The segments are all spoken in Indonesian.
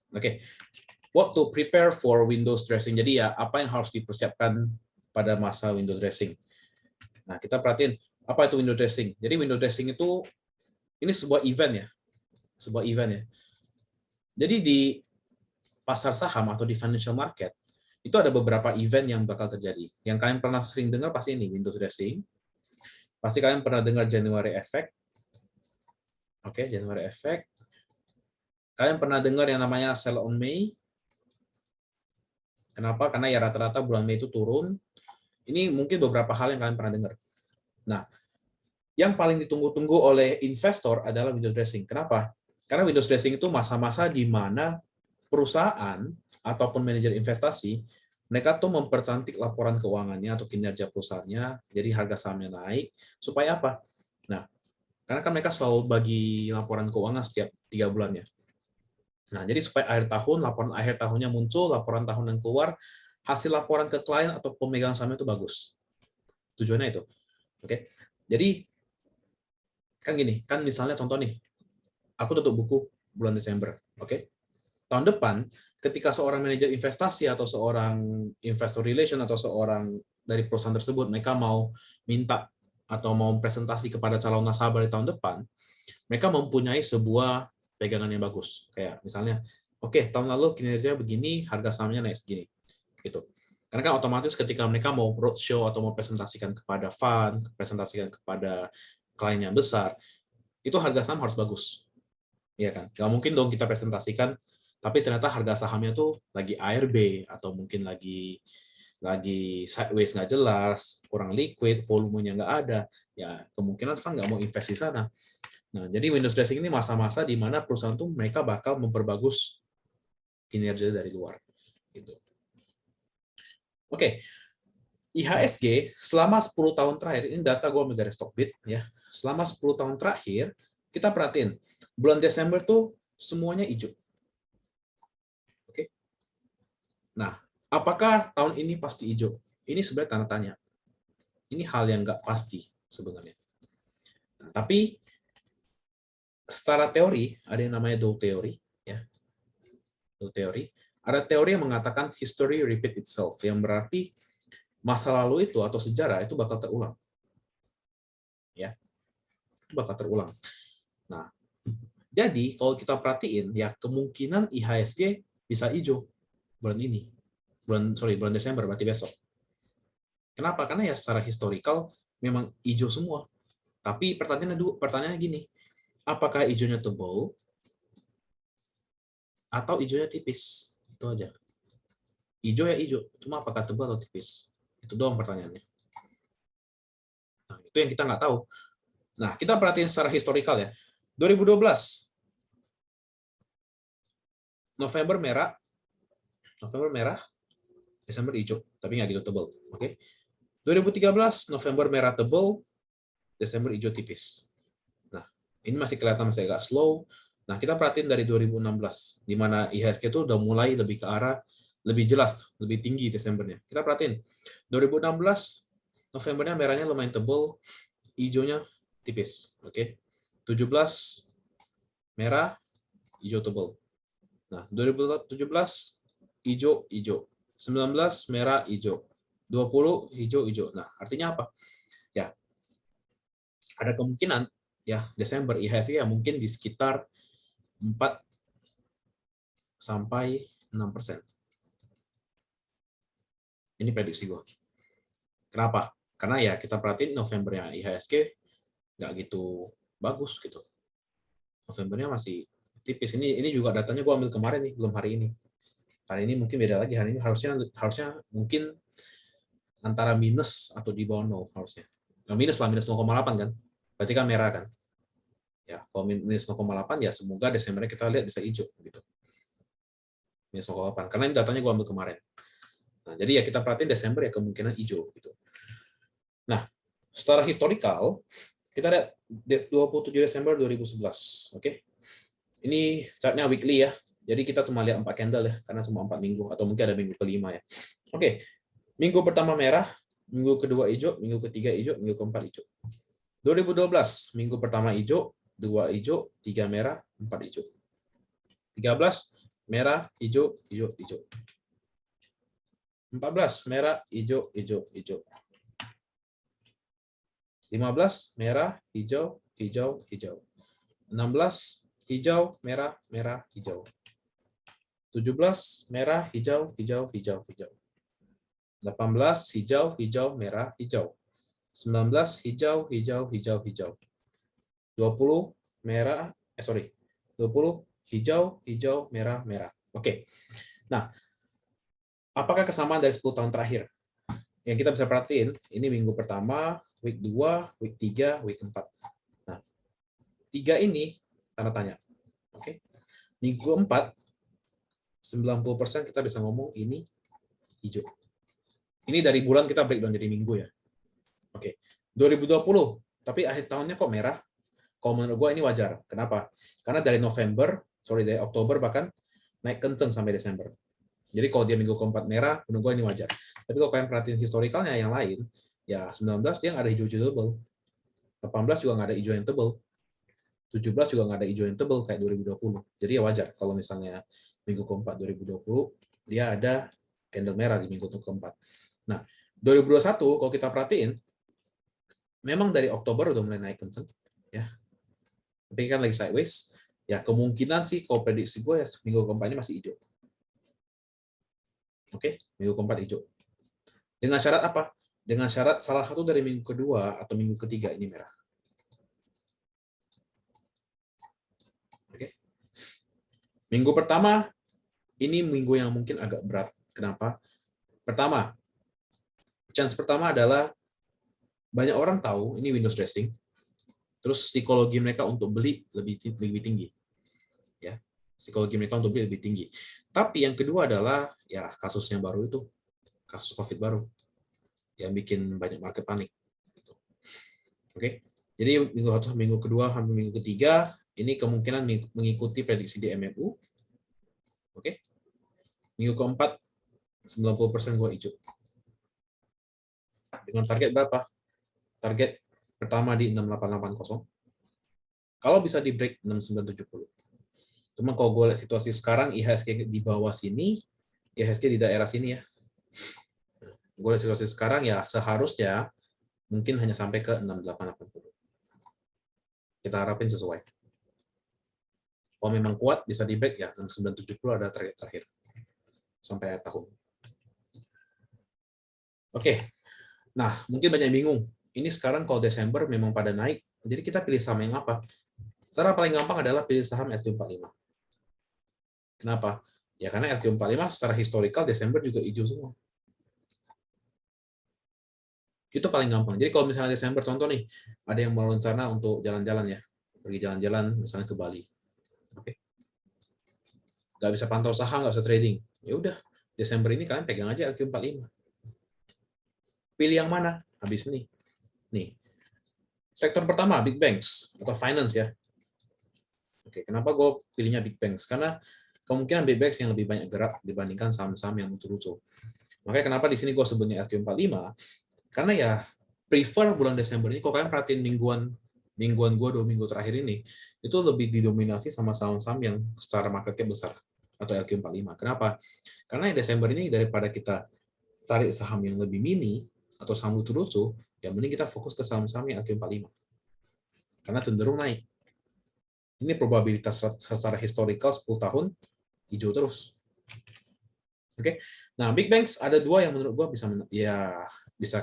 Oke, what to prepare for Windows dressing. Jadi ya, apa yang harus dipersiapkan pada masa Windows dressing. Nah, kita perhatiin apa itu Windows dressing. Jadi Windows dressing itu ini sebuah event ya, sebuah event ya. Jadi di pasar saham atau di financial market itu ada beberapa event yang bakal terjadi. Yang kalian pernah sering dengar pasti ini Windows dressing. Pasti kalian pernah dengar January effect. Oke, January effect. Kalian pernah dengar yang namanya sell on May. Kenapa? Karena ya rata-rata bulan Mei itu turun. Ini mungkin beberapa hal yang kalian pernah dengar. Nah, yang paling ditunggu-tunggu oleh investor adalah Windows dressing. Kenapa? Karena Windows dressing itu masa-masa di mana perusahaan ataupun manajer investasi, mereka tuh mempercantik laporan keuangannya atau kinerja perusahaannya, jadi harga sahamnya naik. Supaya apa? Nah, karena kan mereka selalu bagi laporan keuangan setiap 3 bulannya. Nah, jadi supaya akhir tahun, laporan akhir tahunnya muncul, laporan tahunan keluar, hasil laporan ke klien atau pemegang saham itu bagus. Tujuannya itu. Oke. Jadi, kan gini, kan misalnya contoh nih, aku tutup buku bulan Desember. Oke. Tahun depan, ketika seorang manajer investasi atau seorang investor relation atau seorang dari perusahaan tersebut, mereka mau minta atau mau presentasi kepada calon nasabah di tahun depan, mereka mempunyai sebuah pegangan yang bagus. Kayak misalnya, oke, tahun lalu kinerja begini, harga sahamnya naik segini. Gitu. Karena kan otomatis ketika mereka mau roadshow atau mau presentasikan kepada fund, presentasikan kepada klien yang besar, itu harga saham harus bagus. Iya kan? Nggak mungkin dong kita presentasikan, tapi ternyata harga sahamnya tuh lagi ARB, atau mungkin lagi sideways nggak jelas, kurang liquid, volumenya nggak ada, ya kemungkinan fund nggak mau invest di sana. Nah, jadi Windows dressing ini masa-masa di mana perusahaan tuh mereka bakal memperbagus kinerja dari luar. Gitu. Oke, IHSG selama 10 tahun terakhir, ini data gue ambil dari Stockbit, ya. Selama 10 tahun terakhir, kita perhatiin, bulan Desember tuh semuanya hijau. Oke. Nah, apakah tahun ini pasti hijau? Ini sebenarnya tanda tanya. Ini hal yang nggak pasti sebenarnya. Nah, tapi secara teori ada yang namanya Dow Theory, ya. Dow Theory. Ada teori yang mengatakan history repeat itself, yang berarti masa lalu itu atau sejarah itu bakal terulang, ya, itu bakal terulang. Nah, jadi kalau kita perhatiin, ya kemungkinan IHSG bisa hijau bulan ini, bulan Desember, berarti besok. Kenapa? Karena ya secara historical memang hijau semua. Tapi pertanyaannya gini, apakah hijaunya tebal atau hijaunya tipis? Itu aja. Hijau ya hijau, cuma apakah tebal atau tipis? Itu doang pertanyaannya. Nah, itu yang kita nggak tahu. Nah, kita perhatiin secara historical ya. 2012, November merah, Desember hijau, tapi nggak gitu tebal. Oke. 2013, November merah tebal, Desember hijau tipis. Nah, ini masih kelihatan masih agak slow. Nah, kita perhatiin dari 2016, di mana IHSG itu udah mulai lebih ke arah lebih jelas, lebih tinggi Desembernya. Kita perhatiin, 2016, Novembernya merahnya lumayan tebal, hijaunya tipis. Oke. 17 merah, hijau tebal. Nah, 2017 hijau, 19 merah, hijau. 20 hijau. Nah, artinya apa? Ya, ada kemungkinan ya Desember IHSG ya mungkin di sekitar 4 sampai 6%. Ini prediksi gue. Kenapa? Karena ya kita perhatiin Novembernya IHSG nggak gitu bagus gitu. Novembernya masih tipis. Ini juga datanya gue ambil kemarin nih, belum hari ini. Hari ini mungkin beda lagi. Hari ini harusnya mungkin antara minus atau di bawah 0 harusnya. Nah, minus lah, minus 0,8 kan. Berarti kan merah kan. Ya, kalau minus 0,8 ya semoga Desembernya kita lihat bisa hijau gitu. Minus 0,8. Karena ini datanya gue ambil kemarin. Nah, jadi ya kita perhatiin Desember ya kemungkinan hijau gitu. Nah, secara historical kita lihat 27 Desember 2011, oke. Ini chartnya weekly ya. Jadi kita cuma lihat 4 candle ya, karena cuma 4 minggu atau mungkin ada minggu kelima ya. Oke. Minggu pertama merah, minggu kedua hijau, minggu ketiga hijau, minggu keempat hijau. 2012, minggu pertama hijau, 2 hijau, 3 merah, 4 hijau. 13 merah, hijau, hijau, hijau. 14, merah, hijau, hijau, hijau. 15, merah, hijau, hijau, hijau. 16, hijau, merah, merah, hijau. 17, merah, hijau, hijau, hijau, hijau. 18, hijau, hijau, merah, hijau. 19, hijau, hijau, hijau, hijau. 20, merah, 20, hijau, hijau, merah, merah. Oke. Nah, apakah kesamaan dari 10 tahun terakhir? Yang kita bisa perhatiin, ini minggu pertama, week 2, week 3, week 4. Nah, 3 ini tanda tanya. Oke. Minggu 4, 90% kita bisa ngomong ini hijau. Ini dari bulan kita breakdown jadi minggu ya. Oke. 2020, tapi akhir tahunnya kok merah? Kalau menurut gue ini wajar. Kenapa? Karena dari dari Oktober bahkan naik kenceng sampai Desember. Jadi kalau dia minggu keempat merah, menurut gue ini wajar. Tapi kalau kalian perhatiin historikalnya yang lain, ya 19 dia nggak ada hijau-hijau tebal. 18 juga nggak ada hijau yang tebal. 17 juga nggak ada hijau yang tebal kayak 2020. Jadi ya wajar kalau misalnya minggu keempat 2020 dia ada candle merah di minggu keempat. Nah, 2021 kalau kita perhatiin, memang dari Oktober udah mulai naik kenceng, ya. Tapi kan lagi sideways, ya kemungkinan sih kalau prediksi gue ya minggu keempat ini masih hijau. Oke, minggu keempat hijau. Dengan syarat apa? Dengan syarat salah satu dari minggu kedua atau minggu ketiga ini merah. Oke. Minggu pertama, ini minggu yang mungkin agak berat. Kenapa? Pertama, chance pertama adalah banyak orang tahu ini windows dressing, terus psikologi mereka untuk beli lebih tinggi. Ya, psikologi mereka untuk beli lebih tinggi. Tapi yang kedua adalah ya kasusnya baru itu, kasus COVID baru yang bikin banyak market panik. Oke, jadi minggu satu, minggu kedua, sampai minggu ketiga ini kemungkinan mengikuti prediksi di MMU. Oke, minggu keempat 90% gua hijau. Dengan target berapa? Target pertama di 6880. Kalau bisa di break 6970. Cuma kalau gue lihat situasi sekarang, IHSG di bawah sini, IHSG di daerah sini ya. Gue lihat situasi sekarang ya seharusnya mungkin hanya sampai ke 6880. Kita harapin sesuai. Kalau memang kuat bisa di break ya 6970 ada target terakhir sampai akhir tahun. Oke. Nah, mungkin banyak yang bingung. Ini sekarang kalau Desember memang pada naik, jadi kita pilih saham yang apa? Cara paling gampang adalah pilih saham LQ45. Kenapa? Ya karena LQ45 secara historikal Desember juga hijau semua. Itu paling gampang. Jadi kalau misalnya Desember, contoh nih, ada yang mau rencana untuk jalan-jalan ya, pergi jalan-jalan misalnya ke Bali. Oke. Nggak bisa pantau saham, nggak bisa trading. Ya udah, Desember ini kalian pegang aja LQ45. Pilih yang mana? Habis nih. Nih. Sektor pertama, big banks atau finance ya. Oke, kenapa gue pilihnya big banks? Karena kemungkinan big banks yang lebih banyak gerak dibandingkan saham-saham yang lucu-lucu. Makanya kenapa di sini gue sebutnya LQ45? Karena ya prefer bulan Desember ini, kalau kalian perhatiin mingguan gue 2 minggu terakhir ini, itu lebih didominasi sama saham-saham yang secara market cap besar atau LQ45. Kenapa? Karena Desember ini daripada kita cari saham yang lebih mini atau saham lucu-lucu, yang mending kita fokus ke saham-saham yang LQ45. Karena cenderung naik. Ini probabilitas secara historical 10 tahun hijau terus. Oke. Nah, big banks ada dua yang menurut gua bisa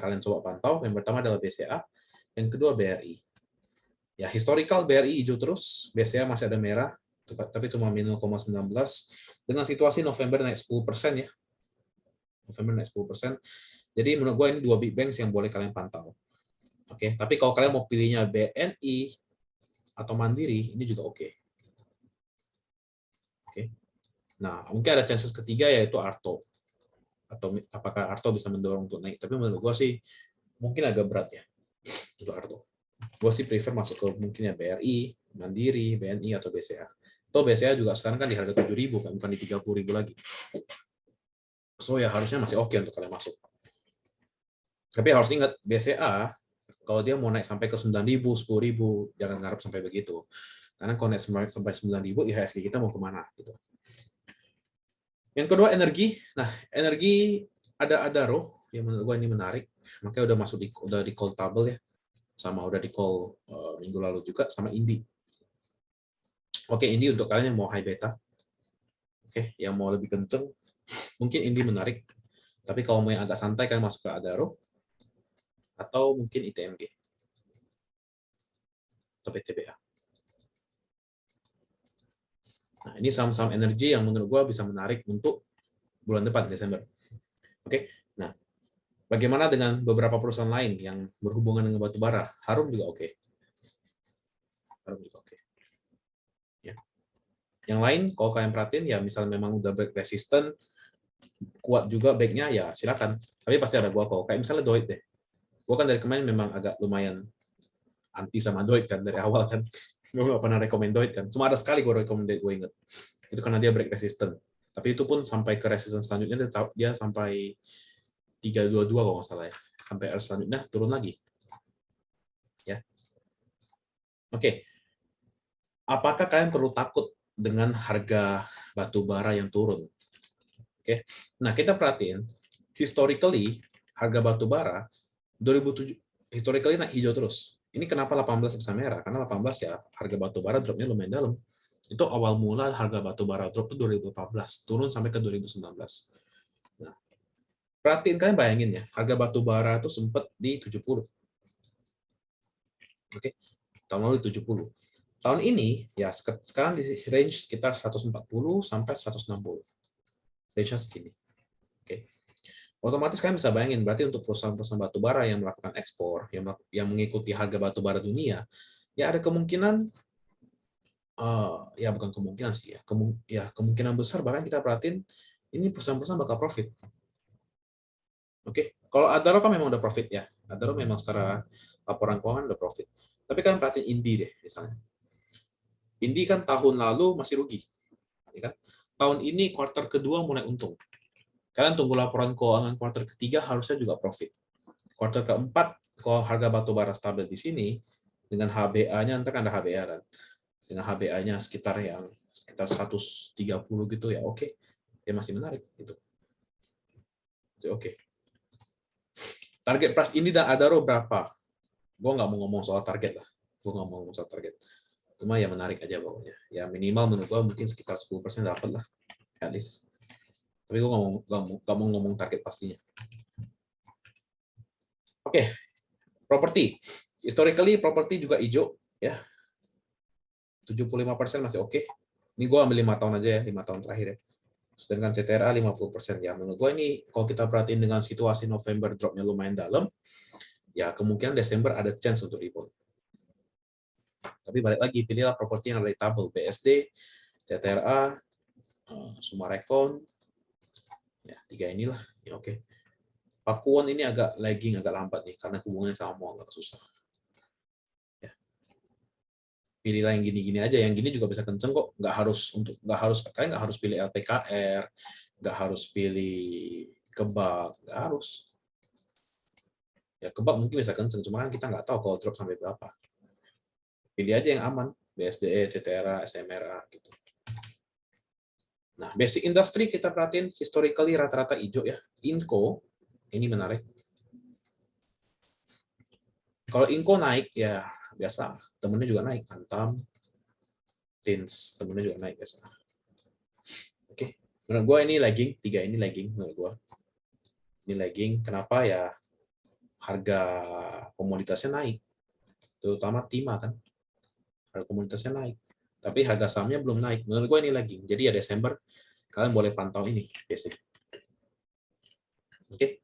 kalian coba pantau. Yang pertama adalah BCA, yang kedua BRI. Ya, historical BRI hijau terus, BCA masih ada merah, tapi cuma minus 0,19 dengan situasi November naik 10% ya. November naik 10%. Jadi menurut gue ini dua big banks yang boleh kalian pantau. Oke, tapi kalau kalian mau pilihnya BNI atau Mandiri, ini juga oke. Oke. Nah, mungkin ada chances ketiga yaitu Arto. Atau apakah Arto bisa mendorong untuk naik? Tapi menurut gue sih mungkin agak berat ya untuk Arto. Gue sih prefer masuk ke mungkin ya BRI, Mandiri, BNI atau BCA. Atau BCA juga sekarang kan di harga 7.000 kan, bukan di 30.000 lagi. So ya harusnya masih oke untuk kalian masuk. Tapi harus ingat BCA kalau dia mau naik sampai ke 9.000, 10.000, jangan ngarep sampai begitu. Karena kalau naik sampai 9.000, IHSG kita mau kemana gitu. Yang kedua energi. Nah, energi ada Adaro yang menurut gue ini menarik. Makanya udah di call table ya. Sama udah di call minggu lalu juga sama Indi. Oke, Indi untuk kalian yang mau high beta. Oke, yang mau lebih kenceng mungkin Indi menarik. Tapi kalau mau yang agak santai kalian masuk ke Adaro atau mungkin ITMG atau PTBA. Nah, ini saham-saham energi yang menurut gue bisa menarik untuk bulan depan, Desember. Oke, nah bagaimana dengan beberapa perusahaan lain yang berhubungan dengan batu bara? Harum juga oke. Harum juga oke. Ya. Yang lain, kalau kalian perhatiin, ya misalnya memang udah break resistant, kuat juga backnya, ya silakan. Tapi pasti ada gua kok. Kayak misalnya Doit deh. Gua kan dari kemarin memang agak lumayan anti sama Doit kan dari awal kan. Gue nggak pernah rekomend Doit kan. Cuma ada sekali gue rekomend, gue inget. Itu karena dia break resistant. Tapi itu pun sampai ke resistance selanjutnya dia sampai 322 kalau nggak salah ya. Sampai R selanjutnya turun lagi. Ya. Oke. Apakah kalian perlu takut dengan harga batu bara yang turun? Oke. Nah, kita perhatiin historically harga batu bara 2007 historically naik hijau terus. Ini kenapa 18 bisa merah? Karena 18 ya harga batu bara dropnya lumayan dalam. Itu awal mula harga batu bara drop itu 2018, turun sampai ke 2019. Nah, perhatiin kalian bayangin ya, harga batu bara itu sempat di 70. Oke. Tahun lalu 70. Tahun ini ya sekarang di range sekitar 140 sampai 160. Range-nya segini. Oke. Otomatis kalian bisa bayangin berarti untuk perusahaan-perusahaan batu bara yang melakukan ekspor, yang mengikuti harga batu bara dunia, ya ada kemungkinan ya bukan kemungkinan sih ya, kemungkinan besar bahkan kita perhatiin ini perusahaan-perusahaan bakal profit. Oke. Kalau Adaro kan memang udah profit ya. Adaro memang secara laporan keuangan udah profit. Tapi kalian perhatiin Indi deh misalnya. Indi kan tahun lalu masih rugi. Ya kan? Tahun ini kuartal kedua mulai untung. Kalian tunggu laporan keuangan kuartal ketiga harusnya juga profit. Kuartal keempat, kalau harga batu bara stabil di sini, dengan HBA-nya, nanti kan ada HBA kan, dengan HBA-nya sekitar 130 gitu ya, oke. Ya masih menarik gitu. Oke. Target price ini dan Adaro berapa? Gue nggak mau ngomong soal target lah. Gue nggak mau ngomong soal target. Cuma ya menarik aja pokoknya. Ya minimal menurut gue mungkin sekitar 10% dapat lah. At least. Tapi gue nggak mau ngomong target pastinya. Oke. Properti. Historically properti juga hijau ya. 75% masih oke. Ini gue ambil 5 tahun aja ya, 5 tahun terakhir ya. Sedangkan CTRA 50%. Ya menurut gue ini kalau kita perhatiin dengan situasi November dropnya lumayan dalam, ya kemungkinan Desember ada chance untuk rebound. Tapi balik lagi, pilihlah properti yang relatable. BSD, CTRA, Sumarekon, ya 3 inilah. Ya oke. Pakuwon ini agak lagging, agak lambat nih, karena hubungannya sama MOL, agak susah. Ya. Pilihlah yang gini-gini aja, yang gini juga bisa kenceng kok. Nggak harus pilih LPKR, nggak harus pilih kebak, nggak harus. Ya kebak mungkin bisa kenceng, cuma kan kita nggak tahu kalau drop sampai berapa. Pilih aja yang aman, BSDE, CTRA, SMRA gitu. Nah, basic industry kita perhatiin historically rata-rata hijau ya. Inco ini menarik. Kalau Inco naik ya biasa, temennya juga naik. Antam, Tins, temennya juga naik biasa. Oke, menurut gue ini lagging, 3 ini lagging menurut gue. Ini lagging, kenapa ya? Harga komoditasnya naik, terutama timah kan. Harga komoditasnya naik, tapi harga sahamnya belum naik. Menurut gue ini lagging. Jadi ya Desember kalian boleh pantau ini basic. Oke.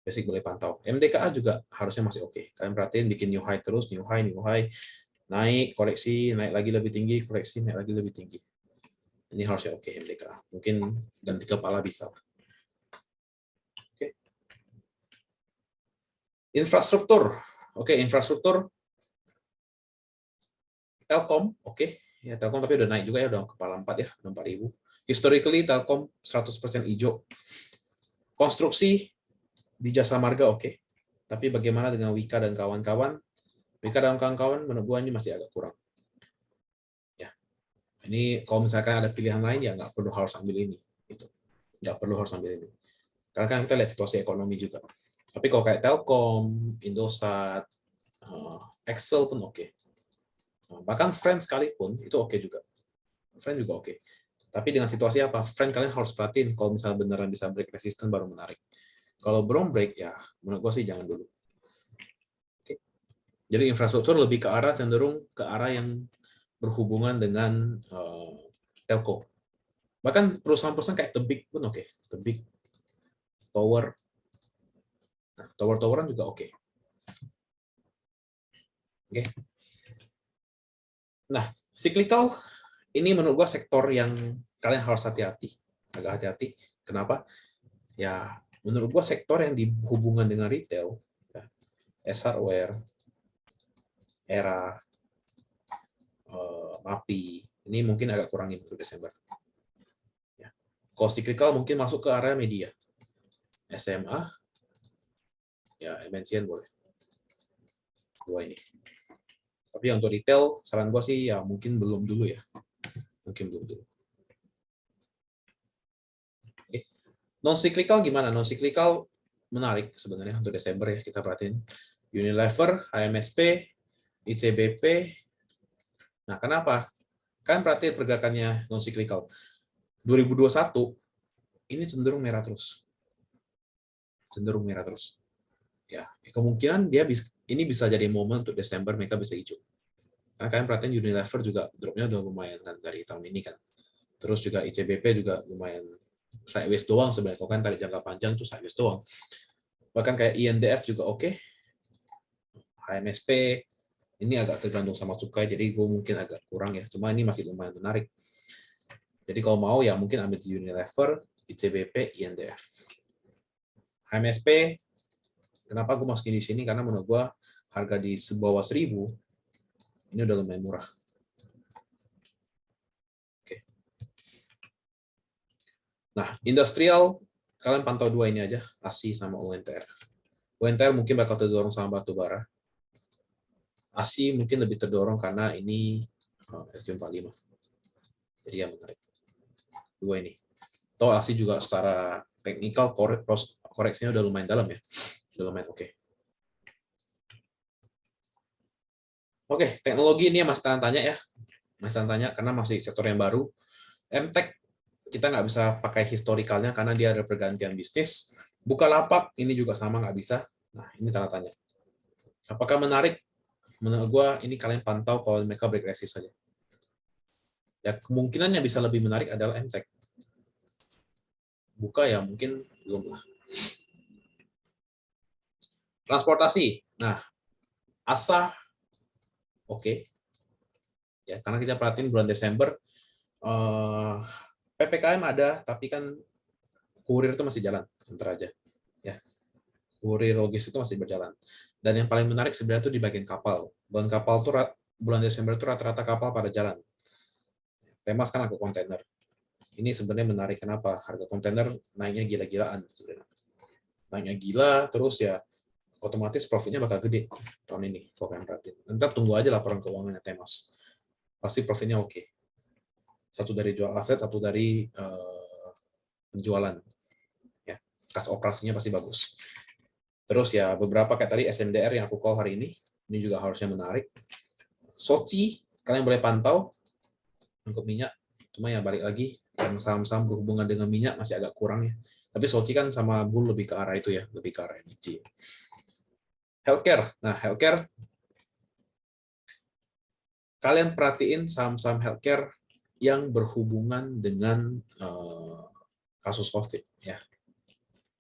Basic boleh pantau. MDKA juga harusnya masih oke. Kalian perhatiin bikin new high terus, new high, naik, koreksi, naik lagi lebih tinggi, koreksi, naik lagi lebih tinggi. Ini harusnya oke MDKA. Mungkin ganti kepala bisa. Oke. Infrastruktur. Oke, infrastruktur. Telkom, oke. Ya, Telkom tapi udah naik juga ya, udah kepala 4 ya, udah 4.000. Historically Telkom 100% hijau. Konstruksi di Jasa Marga oke. Tapi bagaimana dengan Wika dan kawan-kawan? Wika dan kawan-kawan menurut gua ini masih agak kurang. Ya. Ini kalau misalkan ada pilihan lain ya nggak perlu harus ambil ini, gitu. Nggak perlu harus ambil ini. Karena kan kita lihat situasi ekonomi juga. Tapi kalau kayak Telkom, Indosat, Excel pun oke. Bahkan Friends sekalipun itu oke juga. Friends juga oke. Tapi dengan situasi apa? Friends kalian harus perhatiin kalau misalnya beneran bisa break resistance baru menarik. Kalau belum break ya menurut gua sih jangan dulu. Oke. Jadi infrastruktur lebih ke arah cenderung ke arah yang berhubungan dengan telco. Bahkan perusahaan-perusahaan kayak Tebik pun oke. Tebik, Tower, nah, tower-toweran juga oke. Oke. Nah, cyclical ini menurut gua sektor yang kalian harus hati-hati, agak hati-hati. Kenapa? Ya, menurut gua sektor yang dihubungan dengan retail, ya, S-Hardware, Era, MAPI, ini mungkin agak kurangin untuk Desember. Ya. Kalau cyclical mungkin masuk ke area media, SMA, ya MNCN boleh. Dua ini. Tapi untuk retail, saran gua sih ya mungkin belum dulu ya. Mungkin belum dulu. Oke. Non-cyclical gimana? Non-cyclical menarik sebenarnya untuk Desember ya, kita perhatiin. Unilever, HMSP, ICBP. Nah, kenapa? Kan perhatiin pergerakannya non-cyclical. 2021 ini cenderung merah terus. Cenderung merah terus. Ya, kemungkinan ini bisa jadi momen untuk Desember mereka bisa hijau. Karena kalian perhatiin Unilever juga drop-nya udah lumayan kan dari tahun ini kan. Terus juga ICBP juga lumayan sideways doang sebenarnya. Kalau kan tarik jangka panjang tuh sideways doang. Bahkan kayak INDF juga oke. HMSP ini agak tergantung sama cukai, jadi gue mungkin agak kurang ya. Cuma ini masih lumayan menarik. Jadi kalau mau ya mungkin ambil di Unilever, ICBP, INDF. HMSP, kenapa gue masukin di sini? Karena menurut gue harga di bawah 1000 ini udah lumayan murah. Oke. Nah, industrial kalian pantau dua ini aja, ASI sama UNTR. UNTR mungkin bakal terdorong sama batu bara. ASI mungkin lebih terdorong karena ini SQ45. Jadi ya menarik. Dua ini. Toh ASI juga secara teknikal koreksinya udah lumayan dalam ya. Udah lumayan oke. Oke, teknologi ini masih tanda tanya ya. Masih tanda tanya karena masih sektor yang baru. MTech kita nggak bisa pakai historikalnya karena dia ada pergantian bisnis. Bukalapak ini juga sama nggak bisa. Nah, ini tanda tanya. Apakah menarik? Menurut gua ini kalian pantau kalau mereka break resist saja. Ya, kemungkinan yang bisa lebih menarik adalah MTech. Buka ya mungkin belum lah. Transportasi. Nah, ASA oke. Ya, karena kita perhatiin bulan Desember PPKM ada, tapi kan kurir itu masih jalan, sebentar aja. Ya, kurir logistik itu masih berjalan. Dan yang paling menarik sebenarnya itu di bagian kapal. Bulan Desember itu rata-rata kapal pada jalan. Tema sekarang ke kontainer. Ini sebenarnya menarik kenapa? Harga kontainer naiknya gila-gilaan sebenarnya. Naiknya gila, terus ya otomatis profitnya bakal gede tahun ini. Kalau kalian perhatiin. Ntar tunggu aja laporan keuangannya Temas. Pasti profitnya oke. Satu dari jual aset, satu dari penjualan. Ya, kas operasinya pasti bagus. Terus ya beberapa kayak tadi SMDR yang aku call hari ini juga harusnya menarik. Soci, kalian boleh pantau untuk minyak. Cuma ya balik lagi, yang saham-saham berhubungan dengan minyak masih agak kurang ya. Tapi Soci kan sama Bull lebih ke arah itu ya, lebih ke arah energi. Healthcare, nah healthcare, kalian perhatiin saham-saham healthcare yang berhubungan dengan kasus COVID ya.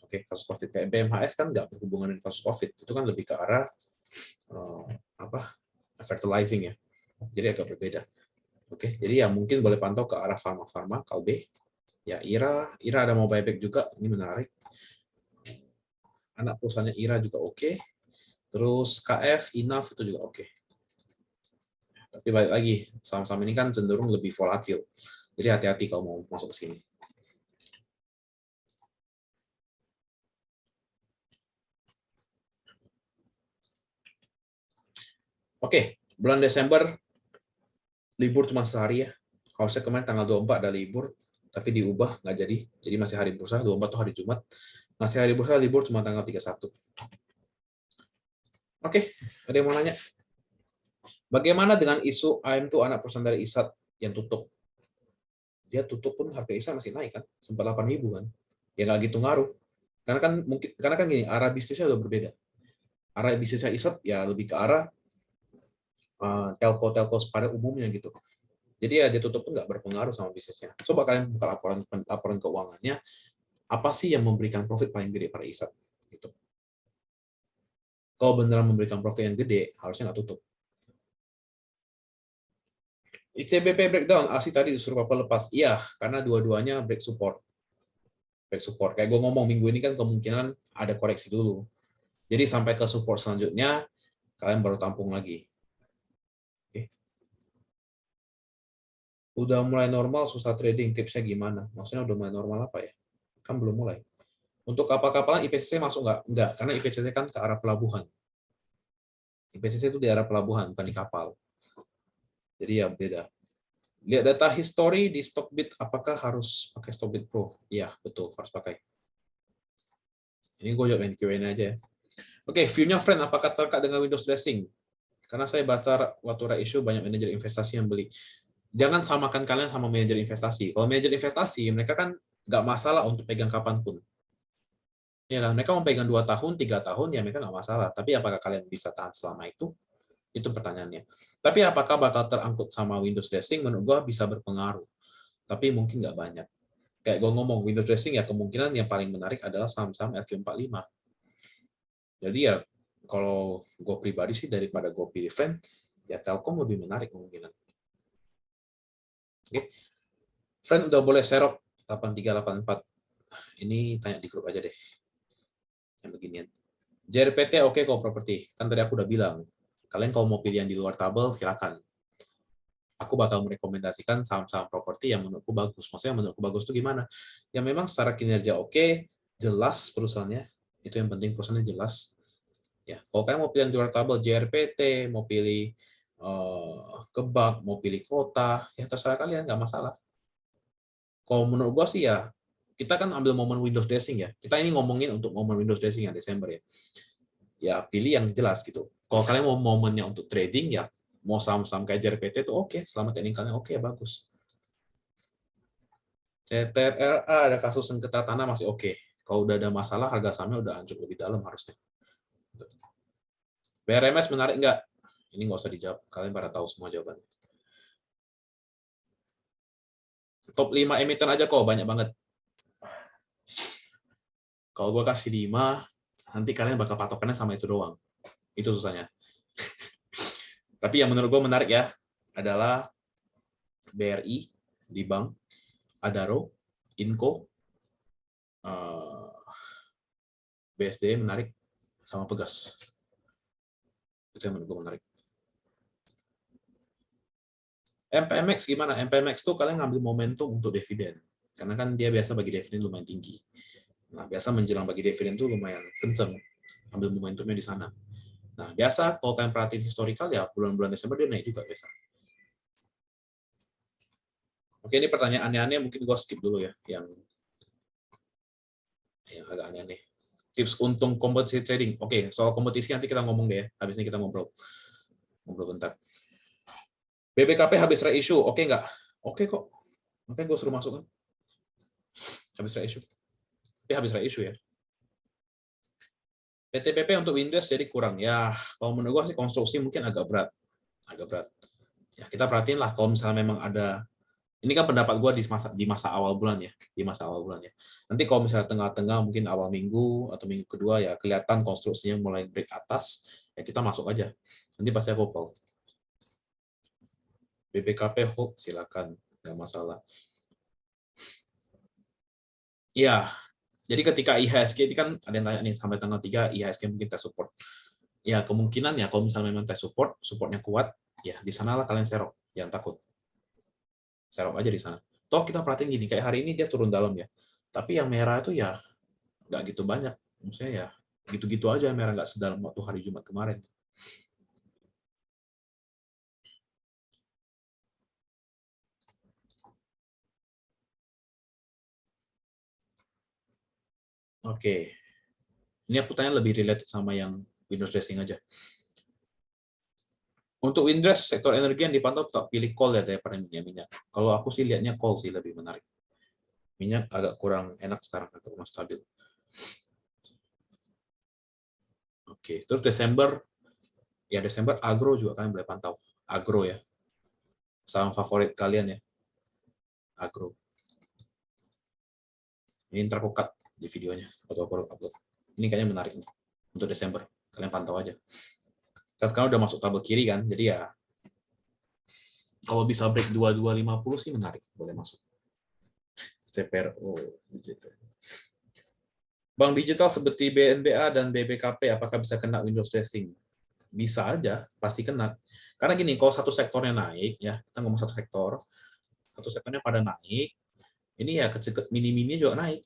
Oke, kasus COVID kayak BMHS kan nggak berhubungan dengan kasus COVID, itu kan lebih ke arah fertilizing ya. Jadi agak berbeda. Oke, jadi ya mungkin boleh pantau ke arah farma-farma, Kalbe. Ya, IRA ada mau buyback juga, ini menarik. Anak perusahaannya IRA juga oke. Terus KF, INAF itu juga oke. Tapi balik lagi, saham-saham ini kan cenderung lebih volatil. Jadi hati-hati kalau mau masuk ke sini. Oke, bulan Desember libur cuma sehari ya. Harusnya kemarin tanggal 24 ada libur, tapi diubah, nggak jadi. Jadi masih hari bursa, 24 itu hari Jumat. Masih hari bursa, libur cuma tanggal 31. Oke, ada yang mau nanya? Bagaimana dengan isu AM itu anak perusahaan dari ISAT yang tutup? Dia tutup pun harga ISAT masih naik kan, sempat 8.000 kan. Ya nggak gitu ngaruh. Karena kan gini, arah bisnisnya udah berbeda. Arah bisnisnya ISAT ya lebih ke arah telco pada umumnya gitu. Jadi ya dia tutup pun nggak berpengaruh sama bisnisnya. Coba kalian buka laporan keuangannya, apa sih yang memberikan profit paling gede pada ISAT? Gitu. Kalau beneran memberikan profit yang gede, harusnya nggak tutup. ICBP breakdown, ASI tadi disuruh Papa lepas. Iya, karena dua-duanya break support. Kayak gue ngomong minggu ini kan kemungkinan ada koreksi dulu. Jadi sampai ke support selanjutnya, kalian baru tampung lagi. Oke. Udah mulai normal, susah trading, tipsnya gimana? Maksudnya udah mulai normal apa ya? Kan belum mulai. Untuk kapal-kapalan IPCC masuk nggak? Nggak, karena IPCC kan ke arah pelabuhan. IPCC itu di arah pelabuhan, bukan di kapal. Jadi ya beda. Lihat data history di Stockbit, apakah harus pakai Stockbit Pro? Iya, betul, harus pakai. Ini gue jawab yang Q&A aja ya. Oke, view-nya friend, apakah terkait dengan Windows Dressing? Karena saya baca waktu issue banyak manajer investasi yang beli. Jangan samakan kalian sama manajer investasi. Kalau manajer investasi, mereka kan nggak masalah untuk pegang kapanpun. Ya kan, mereka mau pegang 2 tahun, 3 tahun, ya mereka nggak masalah. Tapi apakah kalian bisa tahan selama itu? Itu pertanyaannya. Tapi apakah bakal terangkut sama Windows Dressing? Menurut gue bisa berpengaruh. Tapi mungkin nggak banyak. Kayak gue ngomong, Windows Dressing ya kemungkinan yang paling menarik adalah saham-saham RQ45. Jadi ya, kalau gue pribadi sih daripada gue pilih friend, ya Telkom lebih menarik kemungkinan. Oke. Friend udah boleh serok 8384. Ini tanya di grup aja deh. Yang beginian. JRPT oke kok properti. Kan tadi aku udah bilang. Kalian kalau mau pilih yang di luar tabel, silakan. Aku bakal merekomendasikan saham-saham properti yang menurutku bagus. Maksudnya menurutku bagus itu gimana? Ya memang secara kinerja oke, jelas perusahaannya. Itu yang penting, perusahaannya jelas. Ya, kalau kalian mau pilih yang di luar tabel, JRPT, mau pilih ke bank, mau pilih kota, ya terserah kalian, nggak masalah. Kalau menurut gua sih ya, kita kan ambil momen Windows Dressing ya. Kita ini ngomongin untuk momen Windows Dressing ya Desember ya. Ya pilih yang jelas gitu. Kalau kalian mau momennya untuk trading ya, mau saham-saham kayak JRPT itu oke, selama trading kalian oke, bagus. CTRLA ada kasus sengketa tanah masih oke. Kalau udah ada masalah, harga sahamnya udah hancur lebih dalam harusnya. BRMS menarik nggak? Ini nggak usah dijawab, kalian pada tahu semua jawabannya. Top 5 emiten aja kok, banyak banget. Kalau gue kasih 5, nanti kalian bakal patokannya sama itu doang. Itu susahnya. Tapi yang menurut gue menarik ya, adalah BRI di bank, Adaro, Inco, BSD menarik, sama Pegas. Itu yang menurut gue menarik. MPMX gimana? MPMX tuh kalian ngambil momentum untuk dividen. Karena kan dia biasa bagi dividen lumayan tinggi. Nah, biasa menjelang bagi dividen tuh lumayan kenceng. Ambil momentumnya di sana. Nah, biasa kalau kalian perhatiin historical ya bulan-bulan Desember dia naik juga biasa. Oke, ini pertanyaan aneh-aneh mungkin gue skip dulu ya, yang agak aneh-aneh. Tips untung kompetisi trading. Oke, soal kompetisi nanti kita ngomong deh ya. Habis ini kita ngobrol bentar. BBKP habis reissue, oke nggak? Oke kok. Oke, gue suruh masuk kan. Habis reissue. Tapi habis reissue ya. PTPP untuk Windows jadi kurang. Ya, kalau menurut gue sih konstruksi mungkin agak berat. Ya, kita perhatiin lah kalau misalnya memang ada. Ini kan pendapat gue di masa awal bulan ya. Nanti kalau misalnya tengah-tengah mungkin awal minggu atau minggu kedua ya kelihatan konstruksinya mulai break atas, ya kita masuk aja. Nanti pasti aku call. BBKP hold silakan, nggak masalah. Ya, jadi ketika IHSG ini kan ada yang tanya nih sampai tanggal 3 IHSG mungkin tes support. Ya kemungkinan ya kalau misalnya memang tes supportnya kuat, ya di sanalah kalian serok, jangan takut. Serok aja di sana. Toh kita perhatiin gini, kayak hari ini dia turun dalam ya. Tapi yang merah itu ya nggak gitu banyak. Maksudnya ya gitu-gitu aja yang merah, nggak sedalam waktu hari Jumat kemarin. Oke. Ini aku tanya lebih related sama yang Windows dressing aja. Untuk Windows, sektor energi yang dipantau tetap pilih coal ya daripada minyak. Kalau aku sih lihatnya coal sih lebih menarik. Minyak agak kurang enak sekarang, agak kurang stabil. Oke, terus Desember, ya Desember agro juga kalian boleh pantau. Agro ya, saham favorit kalian ya, agro. Ini ntar aku cut di videonya, atau aku upload. Ini kayaknya menarik nih, untuk Desember. Kalian pantau aja. Kan sekarang udah masuk tabel kiri kan, jadi ya kalau bisa break 2250 sih menarik, boleh masuk. CPRO gitu. Bank digital seperti BNBA dan BBKP apakah bisa kena Windows dressing? Bisa aja, pasti kena. Karena gini, kalau satu sektornya naik, ya kita ngomong satu sektornya pada naik, ini ya kecil mini-mini juga naik.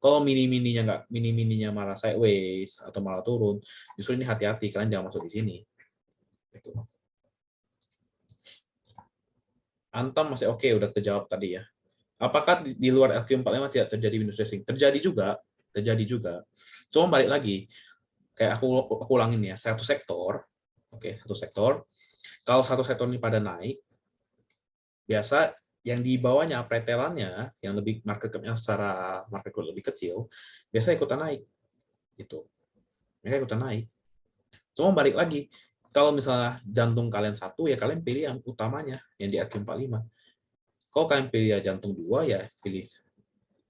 Kalau mini-mininya malah sideways atau malah turun, justru ini hati-hati, kalian jangan masuk di sini. Gitu. Antam masih oke, udah terjawab tadi ya. Apakah di luar LQ45 tidak terjadi Windows dressing? Terjadi juga. Cuma balik lagi, kayak aku ulangin ya, satu sektor, satu sektor. Kalau satu sektor ini pada naik, biasa yang di bawahnya pretelannya yang lebih market cap-nya secara market cap lebih kecil, biasa ikutan naik, gitu. Mereka ikutan naik. Cuma balik lagi, kalau misalnya jantung kalian satu, ya kalian pilih yang utamanya, yang di RQ45. Kalau kalian pilih ya jantung dua, ya pilih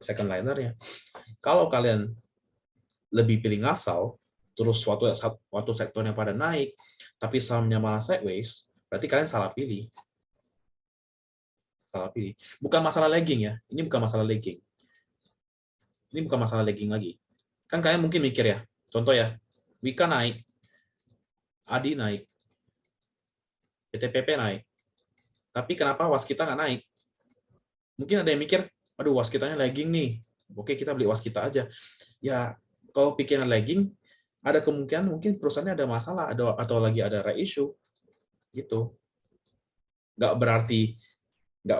second liner-nya. Kalau kalian lebih pilih ngasal, terus suatu sektornya pada naik, tapi sahamnya malah sideways, berarti kalian salah pilih. Salah pilih. Bukan masalah lagging ya, ini bukan masalah lagging. Ini bukan masalah lagging lagi. Kan kalian mungkin mikir ya, contoh ya, Wika naik, Adi naik, PTPP naik, tapi kenapa Waskita nggak naik? Mungkin ada yang mikir, aduh Waskitanya lagging nih, oke kita beli Waskita aja. Ya, kalau pikiran lagging, ada kemungkinan mungkin perusahaannya ada masalah atau lagi ada reissue gitu. Nggak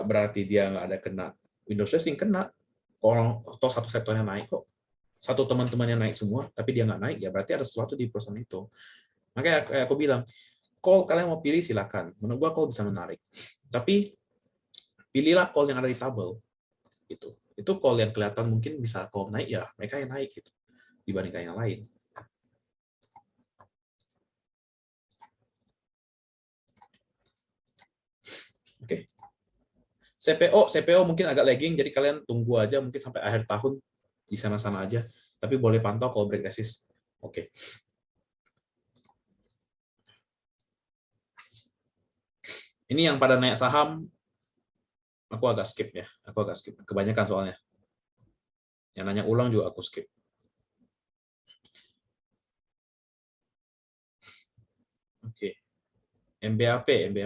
berarti dia nggak ada kena Windows dressing, kena. Kalau toh satu sektornya naik kok, satu teman-temannya naik semua, tapi dia nggak naik, ya berarti ada sesuatu di perusahaan itu. Makanya kayak aku bilang, call kalian mau pilih silakan. Menurut gua call bisa menarik, tapi pilihlah call yang ada di tabel. Itu call yang kelihatan mungkin bisa call naik, ya mereka yang naik gitu dibandingkan yang lain. Oke. CPO mungkin agak lagging, jadi kalian tunggu aja mungkin sampai akhir tahun di sana-sana aja. Tapi boleh pantau kalau break resist. Oke. Ini yang pada naik saham, aku agak skip ya. Aku agak skip. Kebanyakan soalnya. Yang nanya ulang juga aku skip. Oke. MBAP